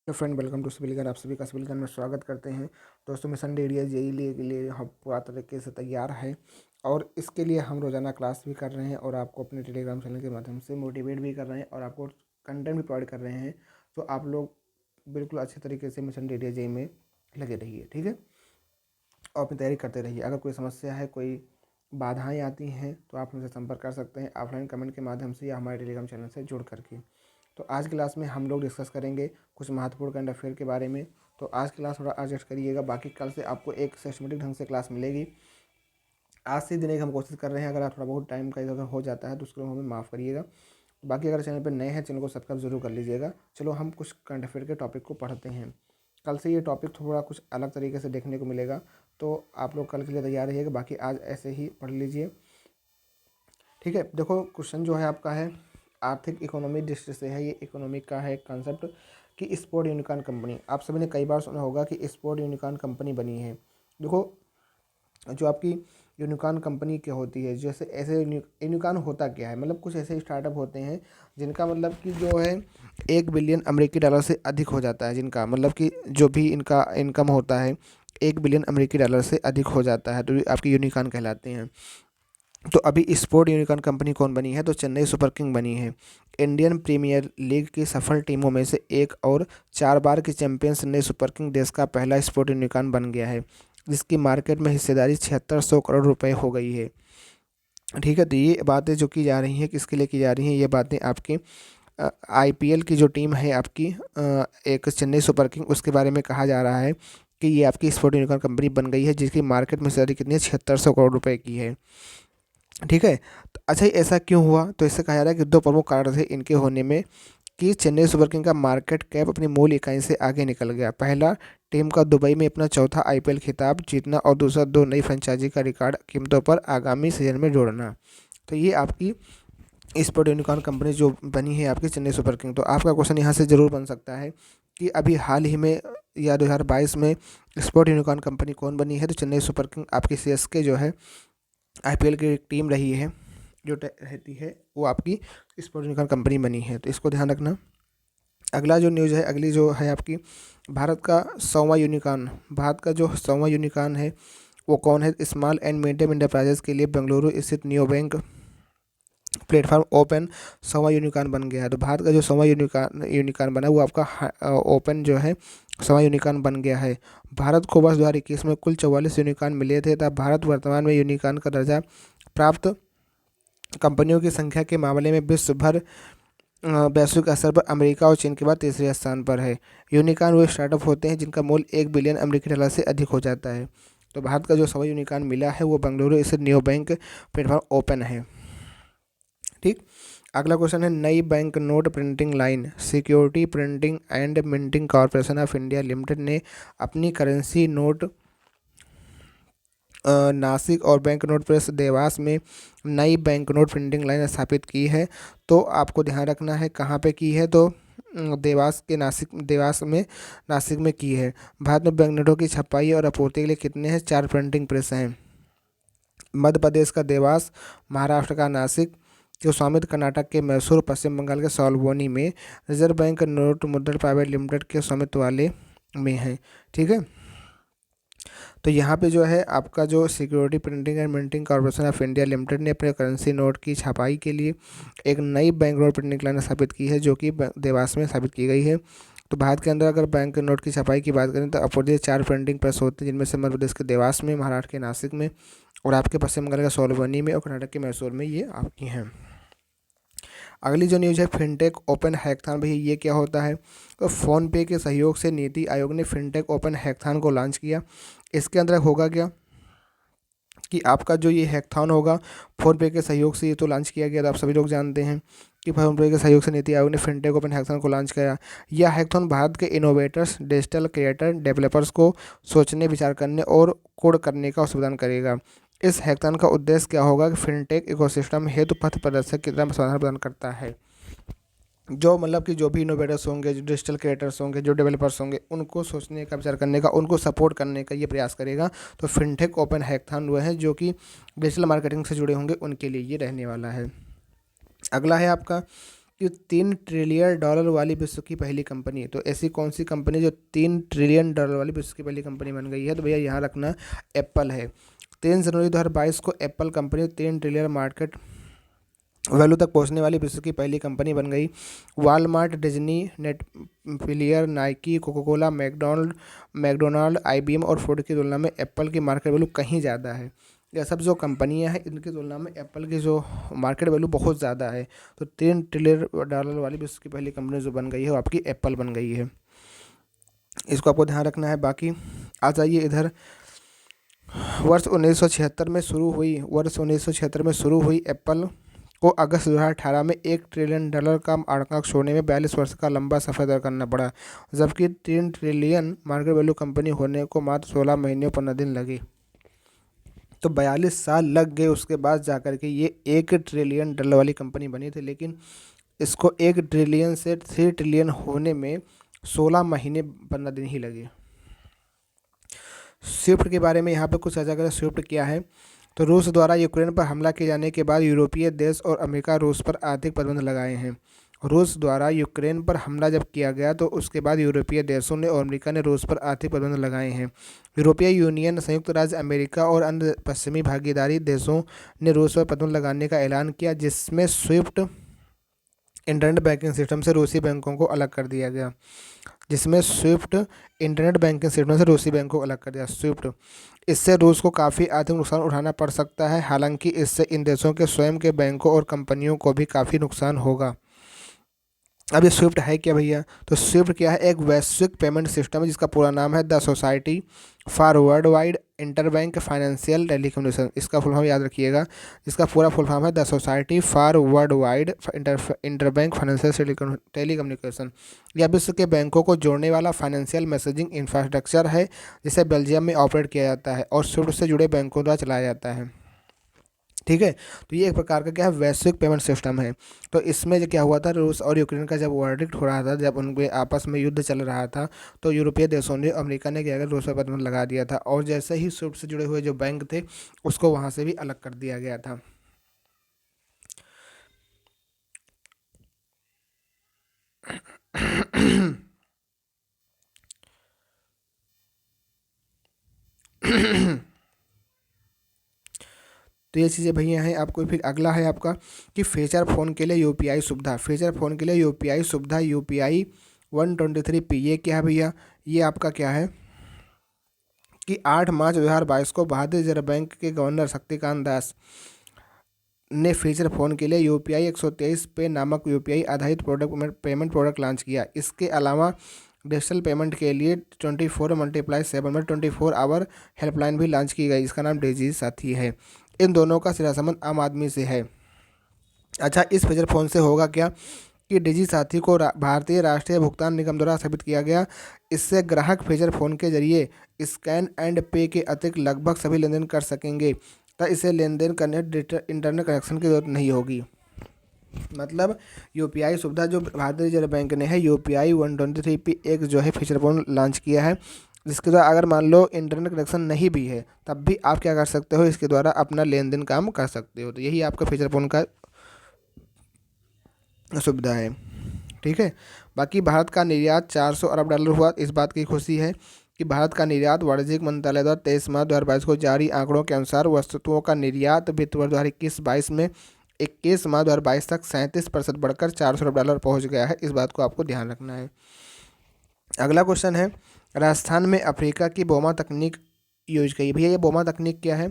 Hello friend, welcome to civil gun. आप सभी का सिविल गन में स्वागत करते हैं। दोस्तों, मिशन एरिया जेई के लिए हम पूरा तरीके से तैयार है और इसके लिए हम रोज़ाना क्लास भी कर रहे हैं और आपको अपने टेलीग्राम चैनल के माध्यम से मोटिवेट भी कर रहे हैं और आपको कंटेंट भी प्रोवाइड कर रहे हैं। तो आप लोग बिल्कुल अच्छे तरीके से मिशन एरिया जेई में लगे रहिए, ठीक है, और अपनी तैयारी करते रहिए। अगर कोई समस्या है, कोई बाधाएँ आती हैं तो आप हमसे संपर्क कर सकते हैं ऑफलाइन कमेंट के माध्यम से या हमारे टेलीग्राम चैनल से जुड़ करके। तो आज की क्लास में हम लोग डिस्कस करेंगे कुछ महत्वपूर्ण करंट अफेयर के बारे में। तो आज की क्लास थोड़ा एडजस्ट करिएगा, बाकी कल से आपको एक सिस्टमेटिक ढंग से क्लास मिलेगी। आज से दिन एक हम कोशिश कर रहे हैं, अगर आप थोड़ा बहुत टाइम का इधर उधर हो जाता है तो उसको हमें माफ़ करिएगा। बाकी अगर चैनल पर नए हैं, चैनल को सब्सक्राइब जरूर कर लीजिएगा। चलो हम कुछ करंट अफेयर के टॉपिक को पढ़ते हैं। कल से ये टॉपिक थोड़ा कुछ अलग तरीके से देखने को मिलेगा, तो आप लोग कल के लिए तैयार रहिएगा। बाकी आज ऐसे ही पढ़ लीजिए, ठीक है। देखो, क्वेश्चन जो है आपका है आर्थिक इकोनॉमी दृष्टि से है। ये इकोनॉमिक का है कंसेप्ट कि स्पोर्ट यूनिकॉर्न कंपनी, आप सभी ने कई बार सुना होगा कि स्पोर्ट यूनिकॉर्न कंपनी बनी है। देखो, जो आपकी यूनिकॉर्न कंपनी क्या होती है, जैसे ऐसे यूनिकॉर्न होता क्या है, मतलब कुछ ऐसे स्टार्टअप होते हैं जिनका मतलब कि जो है 1 बिलियन अमेरिकी डॉलर से अधिक हो जाता है, जिनका मतलब कि जो भी इनका इनकम होता है 1 बिलियन अमेरिकी डॉलर से अधिक हो जाता है, तो ये आपकी यूनिकॉर्न कहलाते हैं। तो अभी स्पोर्ट यूनिकॉर्न कंपनी कौन बनी है, तो चेन्नई सुपर किंग बनी है। इंडियन प्रीमियर लीग की सफल टीमों में से एक और 4 बार की चैंपियन चेन्नई सुपर किंग देश का पहला स्पोर्ट यूनिकॉर्न बन गया है, जिसकी मार्केट में हिस्सेदारी 7600 करोड़ रुपए हो गई है, ठीक है। तो ये बातें जो की जा रही हैं, किसके लिए की जा रही हैं, ये बातें आपकी आईपीएल की जो टीम है आपकी एक चेन्नई सुपर किंग, उसके बारे में कहा जा रहा है कि ये आपकी स्पोर्ट यूनिकॉर्न कंपनी बन गई है, जिसकी मार्केट में हिस्सेदारी कितनी है, 7600 करोड़ रुपए की है, ठीक है। तो अच्छा, ये ऐसा क्यों हुआ, तो इससे कहा जा रहा है कि 2 प्रमुख कारण थे इनके होने में कि चेन्नई सुपर किंग का मार्केट कैप अपनी मूल इकाई से आगे निकल गया। पहला, टीम का दुबई में अपना चौथा आईपीएल खिताब जीतना और दूसरा 2 नई फ्रेंचाइजी का रिकॉर्ड कीमतों पर आगामी सीजन में जोड़ना। तो ये आपकी स्पोर्ट यूनिकॉर्न कंपनी जो बनी है आपकी चेन्नई सुपर किंग। तो आपका क्वेश्चन यहाँ से ज़रूर बन सकता है कि अभी हाल ही में या 2022 में स्पोर्ट यूनिकॉर्न कंपनी कौन बनी है, तो चेन्नई सुपर किंग आपकी सीएसके जो है आईपीएल की एक टीम रही है, जो रहती है वो आपकी स्पोर्ट यूनिकॉर्न कंपनी बनी है, तो इसको ध्यान रखना। अगला जो न्यूज़ है, अगली जो है आपकी भारत का 100वां यूनिकॉर्न। भारत का जो 100वां यूनिकॉर्न है वो कौन है, स्मॉल एंड मीडियम इंटरप्राइजेस के लिए बेंगलुरु स्थित नियो बैंक प्लेटफॉर्म ओपन 100वां यूनिकॉर्न बन गया है। तो भारत का जो 100वां यूनिकॉर्न बना वो आपका ओपन जो है 100वां यूनिकॉर्न बन गया है। भारत को वर्ष 2021 में कुल 44 यूनिकॉर्न मिले थे, तब भारत वर्तमान में यूनिकॉर्न का दर्जा प्राप्त कंपनियों की संख्या के मामले में विश्व भर वैश्विक स्तर पर अमेरिका और चीन के बाद तीसरे स्थान पर है। यूनिकॉर्न वो स्टार्टअप होते हैं जिनका मूल्य 1 बिलियन अमेरिकी डॉलर से अधिक हो जाता है। तो भारत का जो 100वां यूनिकॉर्न मिला है वो बेंगलुरु स्थित नियो बैंक प्लेटफॉर्म ओपन है, ठीक। अगला क्वेश्चन है, नई bank note printing line security printing and minting corporation of India limited ने अपनी करेंसी नोट नासिक और बैंक नोट प्रेस देवास में नई बैंक नोट प्रिंटिंग लाइन स्थापित की है। तो आपको ध्यान रखना है कहाँ पे की है, तो देवास में नासिक में की है। भारत में बैंक नोटों की छपाई और आपूर्ति के लिए कितने हैं, 4 प्रिंटिंग प्रेस हैं। मध्य प्रदेश का देवास, महाराष्ट्र का नासिक, जो स्वामित्व कर्नाटक के मैसूर, पश्चिम बंगाल के साल्बोनी में, रिजर्व बैंक नोट मुद्रण प्राइवेट लिमिटेड के स्वामित्व वाले में है, ठीक है। तो यहाँ पे जो है आपका जो security printing and minting corporation of India limited ने अपने करेंसी नोट की छपाई के लिए एक नई बैंक नोट प्रिंटिंग लाइन स्थापित की है, जो कि देवास में स्थापित की गई है। तो भारत के अंदर अगर बैंक नोट की छपाई की बात करें तो अपोजिट 4 प्रिंटिंग प्रेस होते हैं, जिनमें से मध्य प्रदेश के देवास में, महाराष्ट्र के नासिक में और आपके पश्चिम बंगाल के सोलबनी में और कर्नाटक के मैसूर में ये आपकी हैं। अगली जो न्यूज़ है, फिनटेक ओपन हैकथॉन। भाई ये क्या होता है, तो फ़ोनपे के सहयोग से नीति आयोग ने फिनटेक ओपन हैकथॉन को लॉन्च किया। इसके अंदर होगा क्या कि आपका जो ये हैकथॉन होगा फ़ोनपे के सहयोग से ये तो लॉन्च किया गया था, आप सभी लोग जानते हैं कि फ़ोनपे के सहयोग से नीति आयोग ने फिनटेक ओपन हैकथॉन को लॉन्च किया। यह हैकथॉन भारत के इनोवेटर्स, डिजिटल क्रिएटर, डेवलपर्स को सोचने, विचार करने और कोड करने का अवसर प्रदान करेगा। इस हैकथॉन का उद्देश्य क्या होगा कि फिनटेक इकोसिस्टम हेतु पथ प्रदर्शक की तरह समाधान प्रदान करता है। जो मतलब कि जो भी इनोवेटर्स होंगे, जो डिजिटल क्रिएटर्स होंगे, जो डेवलपर्स होंगे, उनको सोचने का, विचार करने का, उनको सपोर्ट करने का ये प्रयास करेगा। तो फिनटेक ओपन हैकथॉन वो है जो कि डिजिटल मार्केटिंग से जुड़े होंगे उनके लिए ये रहने वाला है। अगला है आपका कि $3 ट्रिलियन वाली विश्व की पहली कंपनी है। तो ऐसी कौन सी कंपनी जो $3 ट्रिलियन वाली विश्व की पहली कंपनी बन गई है? तो भैया यहाँ रखना एप्पल है। 3 जनवरी 2022 को Apple company $3 trillion market value तक पहुंचने वाली विश्व की पहली कंपनी बन गई। Walmart, Disney, Netflix, Nike, Coca Cola, McDonald, IBM और फोर्ड की तुलना में एप्पल की मार्केट वैल्यू कहीं ज़्यादा है। यह सब जो कंपनियां हैं इनकी तुलना में एप्पल की जो मार्केट वैल्यू बहुत ज़्यादा है। तो $3 ट्रिलियन वाली विश्व की पहली कंपनी जो बन गई है वो आपकी एप्पल बन गई है। इसको आपको ध्यान रखना है। बाकी आ जाइए इधर, वर्ष 1976 में शुरू हुई एप्पल को अगस्त 2018 में $1 ट्रिलियन का आंकड़ा छोड़ने में 42 वर्ष का लंबा सफर तय करना पड़ा, जबकि 3 ट्रिलियन मार्केट वैल्यू कंपनी होने को मात्र 16 महीने और 15 दिन लगे। तो 42 साल लग गए उसके बाद जाकर के ये $1 ट्रिलियन वाली कंपनी बनी थी, लेकिन इसको 1 ट्रिलियन से 3 ट्रिलियन होने में 16 महीने 15 दिन ही लगे। स्विफ्ट के बारे में यहाँ पे कुछ चर्चा करें। स्विफ्ट क्या है? तो रूस द्वारा यूक्रेन पर हमला किए जाने के बाद यूरोपीय देश और अमेरिका रूस पर आर्थिक प्रतिबंध लगाए हैं। रूस द्वारा यूक्रेन पर हमला जब किया गया तो उसके बाद यूरोपीय देशों ने और अमेरिका ने रूस पर आर्थिक प्रतिबंध लगाए हैं। यूरोपीय यूनियन, संयुक्त राज्य अमेरिका और अन्य पश्चिमी भागीदारी देशों ने रूस पर प्रतिबंध लगाने का ऐलान किया, जिसमें स्विफ्ट इंटरनेट बैंकिंग सिस्टम से रूसी बैंकों को अलग कर दिया गया। स्विफ्ट इससे रूस को काफ़ी आर्थिक नुकसान उठाना पड़ सकता है। हालांकि इससे इन देशों के स्वयं के बैंकों और कंपनियों को भी काफ़ी नुकसान होगा। अब ये स्विफ्ट है क्या भैया? तो स्विफ्ट क्या है? एक वैश्विक पेमेंट सिस्टम है जिसका पूरा नाम है the society for world wide interbank financial telecommunication. इसका फुल फॉर्म याद रखिएगा, जिसका पूरा फुल फॉर्म है the society for world wide interbank financial telecommunication. यह विश्व के बैंकों को जोड़ने वाला फाइनेंशियल मैसेजिंग इंफ्रास्ट्रक्चर है, जिसे बेल्जियम में ऑपरेट किया जाता है और स्विफ्ट से जुड़े बैंकों द्वारा चलाया जाता है। ठीक है, तो ये एक प्रकार का क्या है? वैश्विक पेमेंट सिस्टम है। तो इसमें जो क्या हुआ था, रूस और यूक्रेन का जब वर्डिक्ट हो रहा था, जब उनके आपस में युद्ध चल रहा था, तो यूरोपीय देशों ने, अमेरिका ने क्या किया, रूस पर प्रतिबंध लगा दिया था और जैसे ही स्विफ्ट से जुड़े हुए जो बैंक थे उसको वहाँ से भी अलग कर दिया गया था। तो ये चीज़ें भैया हैं आपको। फिर अगला है आपका कि फीचर फ़ोन के लिए UPI सुविधा। फीचर फ़ोन के लिए UPI सुविधा UPI 123P, ये क्या है भैया? ये आपका क्या है कि 8 मार्च 2022 को भारतीय रिजर्व बैंक के गवर्नर शक्तिकांत दास ने फीचर फ़ोन के लिए UPI 123P नामक UPI आधारित पेमेंट प्रोडक्ट लॉन्च किया। इसके अलावा डिजिटल पेमेंट के लिए 24x7 में 24 आवर हेल्पलाइन भी लॉन्च की गई, इसका नाम डिजी साथी है। इन दोनों का सीधा संबंध आम आदमी से है। अच्छा, इस फीचर फ़ोन से होगा क्या कि डिजी साथी को भारतीय राष्ट्रीय भुगतान निगम द्वारा स्थापित किया गया। इससे ग्राहक फीचर फ़ोन के जरिए स्कैन एंड पे के अतिरिक्त लगभग सभी लेन देन कर सकेंगे, तो इसे लेन देन करने इंटरनेट कनेक्शन की जरूरत नहीं होगी। मतलब UPI सुविधा जो भारतीय रिजर्व बैंक ने है UPI 123P एक जो है फीचर फ़ोन लॉन्च किया है, जिसके द्वारा अगर मान लो इंटरनेट कनेक्शन नहीं भी है तब भी आप क्या कर सकते हो, इसके द्वारा अपना लेन देन काम कर सकते हो। तो यही आपका फीचर फ़ोन का सुविधा है। ठीक है, बाकी भारत का निर्यात $400 अरब हुआ। इस बात की खुशी है कि भारत का निर्यात वाणिज्यिक मंत्रालय द्वारा 23 मार्च 2022 को जारी आंकड़ों के अनुसार वस्तुओं का निर्यात वित्त वर्ष 2021-22 में 21 मार्च 2022 तक 37% बढ़कर $400 अरब पहुँच गया है। इस बात को आपको ध्यान रखना है। अगला क्वेश्चन है, राजस्थान में अफ्रीका की बोमा तकनीक यूज की। भैया ये बोमा तकनीक क्या है?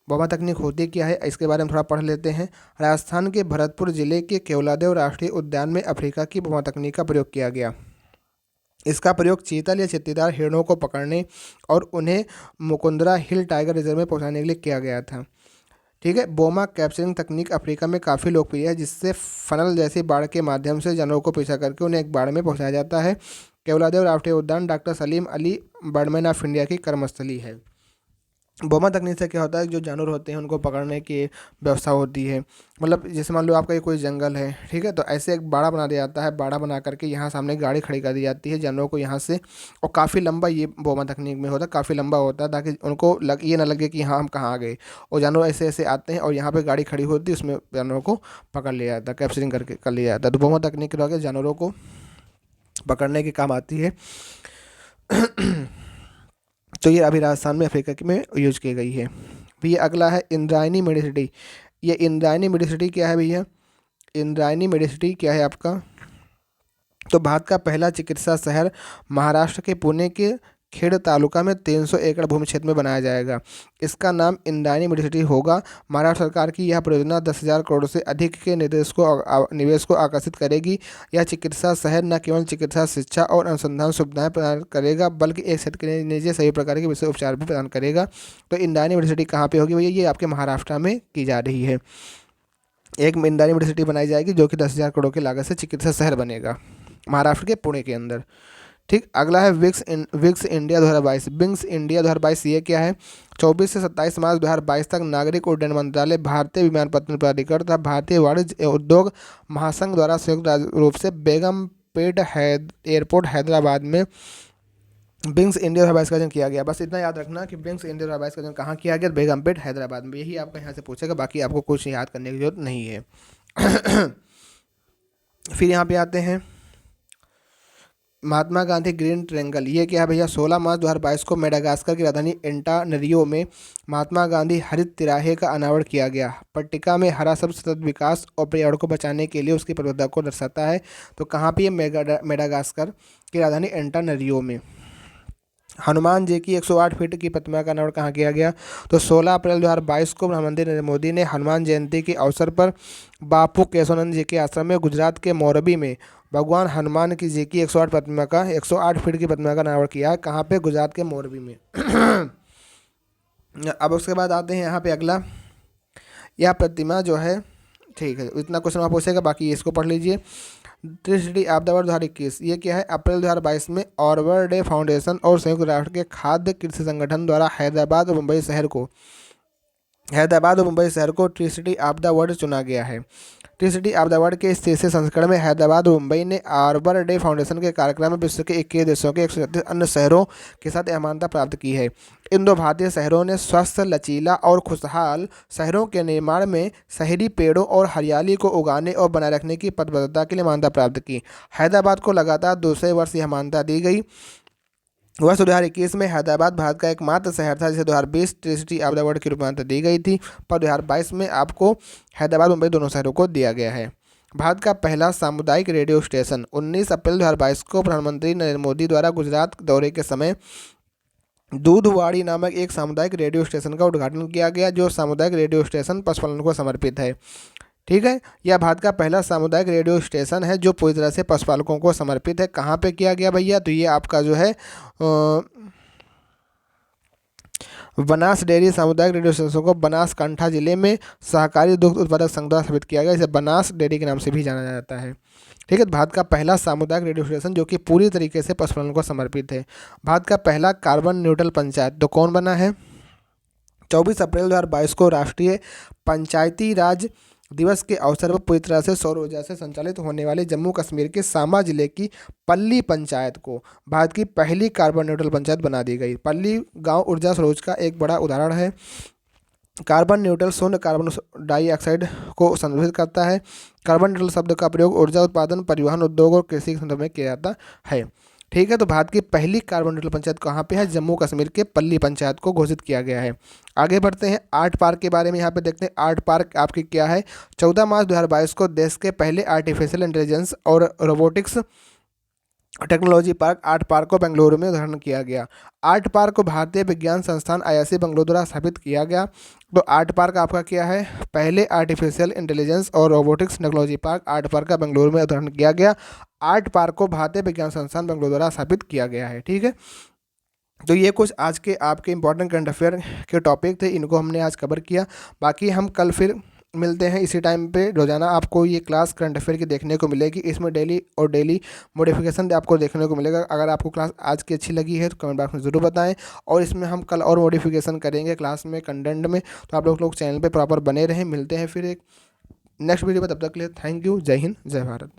बोमा तकनीक होती क्या है, इसके बारे में थोड़ा पढ़ लेते हैं। राजस्थान के भरतपुर जिले के केवलादेव राष्ट्रीय उद्यान में अफ्रीका की बोमा तकनीक का प्रयोग किया गया। इसका प्रयोग चीतल या चित्तीदार हिरणों को पकड़ने और उन्हें मुकुंदरा हिल टाइगर रिजर्व में पहुंचाने के लिए किया गया था। ठीक है, बोमा कैप्चरिंग तकनीक अफ्रीका में काफ़ी लोकप्रिय है, जिससे फनल जैसी बाड़ के माध्यम से जानवरों को पीछा करके उन्हें एक बाड़ में पहुंचाया जाता है। केवलादेव राष्ट्रीय उद्यान doctor Salim Ali Birdman of India की कर्मस्थली है। बोमा तकनीक से क्या होता है, जो जानवर होते हैं उनको पकड़ने की व्यवस्था होती है। मतलब जैसे मान लो आपका ये कोई जंगल है, ठीक है, तो ऐसे एक बाड़ा बना दिया जाता है, बाड़ा बना करके यहाँ सामने गाड़ी खड़ी कर दी जाती है जानवरों को यहाँ से। और काफ़ी लंबा ये बोमा तकनीक में होता है, काफ़ी लंबा होता है, ताकि उनको ये ना लगे कि हाँ हम कहाँ आ गए। और जानवर ऐसे ऐसे आते हैं और यहाँ पे गाड़ी खड़ी होती है, उसमें जानवरों को पकड़ लिया जाता है, कैप्चरिंग करके कर लिया जाता है। तो बोमा तकनीक के द्वारा जानवरों को पकड़ने के काम आती है। तो ये अभी राजस्थान में अफ्रीका में यूज की गई है। भैया अगला है इंद्रायणी मेडिसिटी। ये इंद्रायणी मेडिसिटी क्या है भैया? इंद्रायणी मेडिसिटी क्या है आपका? तो भारत का पहला चिकित्सा शहर महाराष्ट्र के पुणे के खेड़ तालुका में 300 एकड़ भूमि क्षेत्र में बनाया जाएगा। इसका नाम इंद्रायणी मेडिसिटी होगा। महाराष्ट्र सरकार की यह परियोजना 10,000 करोड़ से अधिक के निवेश को आकर्षित करेगी। यह चिकित्सा शहर न केवल चिकित्सा शिक्षा और अनुसंधान सुविधाएं प्रदान करेगा, बल्कि एक क्षेत्र के निजी सभी प्रकार के विषय उपचार भी प्रदान करेगा। तो इंद्रायणी मेडिसिटी कहाँ पे होगी भैया? ये आपके महाराष्ट्र में की जा रही है। एक इंद्रायणी मेडिसिटी बनाई जाएगी जो कि 10,000 करोड़ की लागत से चिकित्सा शहर बनेगा महाराष्ट्र के पुणे के अंदर। ठीक, अगला है विक्स इंडिया 2022। विंग्स इंडिया 2022 ये क्या है? 24 से 27 मार्च 2022 तक नागरिक उड्डयन मंत्रालय, भारतीय विमानपत्तन प्राधिकरण तथा भारतीय वाणिज्य उद्योग महासंघ द्वारा संयुक्त रूप से बेगमपेट एयरपोर्ट हैदराबाद में विंग्स इंडिया 2022 का आयोजन किया गया। बस इतना याद रखना कि विंग्स इंडिया 2022 का आयोजन कहाँ किया गया? बेगमपेट हैदराबाद में। यही आपका यहाँ से पूछेगा, बाकी आपको कुछ याद करने की जरूरत नहीं है। फिर यहाँ पे आते हैं महात्मा गांधी ग्रीन ट्रेंगल। ये क्या है भैया? 16 मार्च 2022 को मेडागास्कर की राजधानी एंटानरियो में महात्मा गांधी हरित तिराहे का अनावरण किया गया। पट्टिका में हरा शब्द सतत विकास और पर्यावरण को बचाने के लिए उसकी प्रतिबद्धता को दर्शाता है। तो कहाँ पे? ये मेडागास्कर की राजधानी एंटानरियो में। हनुमान जी की 108 फीट की प्रतिमा का अनावरण कहाँ किया गया? तो 16 अप्रैल 2022 को प्रधानमंत्री नरेंद्र मोदी ने हनुमान जयंती के अवसर पर बापू केशवानंद जी के आश्रम में गुजरात के मोरबी में भगवान हनुमान की जी की 108 फीट की प्रतिमा का अनावरण किया है। कहाँ पे? गुजरात के मोरबी में। अब उसके बाद आते हैं यहाँ पे अगला, यह प्रतिमा जो है, ठीक है, इतना क्वेश्चन आप पूछेगा, बाकी इसको पढ़ लीजिए। ट्रिसिटी ऑफ द वर्ल्ड 2021 ये क्या है? अप्रैल 2022 में ऑर्बर डे फाउंडेशन और संयुक्त राष्ट्र के खाद्य कृषि संगठन द्वारा हैदराबाद और मुंबई शहर को tree city of the world चुना गया है। Tree city of the world के इस तीसरे संस्करण में हैदराबाद और मुंबई ने आर्बर डे फाउंडेशन के कार्यक्रम में विश्व के 21 देशों के 137 अन्य शहरों के साथ यह मान्यता प्राप्त की है। इन दो भारतीय शहरों ने स्वस्थ, लचीला और खुशहाल शहरों के निर्माण में शहरी पेड़ों और हरियाली को उगाने और बनाए रखने की प्रतिबद्धता के लिए मान्यता प्राप्त की। हैदराबाद को लगातार दूसरे वर्ष यह मान्यता दी गई। वर्ष 2021 में हैदराबाद भारत का एकमात्र शहर था जिसे 2020 tree city of the world की मान्यता दी गई थी, पर 2022 में आपको हैदराबाद मुंबई दोनों शहरों को दिया गया है। भारत का पहला सामुदायिक रेडियो स्टेशन 19 अप्रैल 2022 को प्रधानमंत्री नरेंद्र मोदी द्वारा गुजरात दौरे के समय दूधवाड़ी नामक एक सामुदायिक रेडियो स्टेशन का उद्घाटन किया गया, जो सामुदायिक रेडियो स्टेशन पशुपालन को समर्पित है। ठीक है, यह भारत का पहला सामुदायिक रेडियो स्टेशन है जो पूरी तरह से पशुपालकों को समर्पित है। कहाँ पे किया गया भैया? तो ये आपका जो है बनास डेयरी सामुदायिक रेडियो स्टेशन को बनासकांठा जिले में सहकारी दुग्ध उत्पादक संघ द्वारा स्थापित किया गया, इसे बनास डेयरी के नाम से भी जाना जाता है। ठीक है, भारत का पहला सामुदायिक रेडियो स्टेशन जो कि पूरी तरीके से पशुपालन को समर्पित है। भारत का पहला कार्बन न्यूट्रल पंचायत तो कौन बना है? 24 अप्रैल 2022 को राष्ट्रीय पंचायती राज दिवस के अवसर पर पूरी तरह से सौर ऊर्जा से संचालित होने वाले जम्मू कश्मीर के सांबा जिले की पल्ली पंचायत को भारत की पहली कार्बन न्यूट्रल पंचायत बना दी गई। पल्ली गांव ऊर्जा स्रोत का एक बड़ा उदाहरण है। कार्बन न्यूट्रल शून्य कार्बन डाइऑक्साइड को संदर्भित करता है। कार्बन न्यूट्रल शब्द का प्रयोग ऊर्जा उत्पादन, परिवहन, उद्योग और कृषि के संदर्भ में किया जाता है। ठीक है, तो भारत की पहली कार्बन न्यूट्रल पंचायत कहाँ पे है? जम्मू कश्मीर के पल्ली पंचायत को घोषित किया गया है। आगे बढ़ते हैं, आर्ट पार्क के बारे में यहाँ पे देखते हैं। आर्ट पार्क आपकी क्या है? 14 मार्च 2022 को देश के पहले आर्टिफिशियल इंटेलिजेंस और robotics technology park art park को बेंगलुरु में उद्घाटन किया गया। आर्ट पार्क को भारतीय विज्ञान संस्थान IISc बेंगलुरु द्वारा स्थापित किया गया। तो आर्ट पार्क आपका क्या है? पहले आर्टिफिशियल इंटेलिजेंस और robotics technology park art park का बेंगलुरु में उद्घाटन किया गया। आर्ट पार्क को भारतीय विज्ञान संस्थान बेंगलुरु द्वारा स्थापित किया गया है। ठीक है, तो ये कुछ आज के आपके इंपॉर्टेंट करंट अफेयर के टॉपिक थे, इनको हमने आज कवर किया। बाकी हम कल फिर मिलते हैं इसी टाइम पे। रोजाना आपको ये क्लास करंट अफेयर की देखने को मिलेगी। इसमें डेली मॉडिफिकेशन आपको देखने को मिलेगा। अगर आपको क्लास आज की अच्छी लगी है तो कमेंट बॉक्स में ज़रूर बताएं, और इसमें हम कल और मॉडिफिकेशन करेंगे क्लास में, कंटेंट में। तो आप लोग चैनल पे प्रॉपर बने रहें। मिलते हैं फिर एक नेक्स्ट वीडियो में, तब तक के लिए थैंक यू। जय हिंद, जय भारत।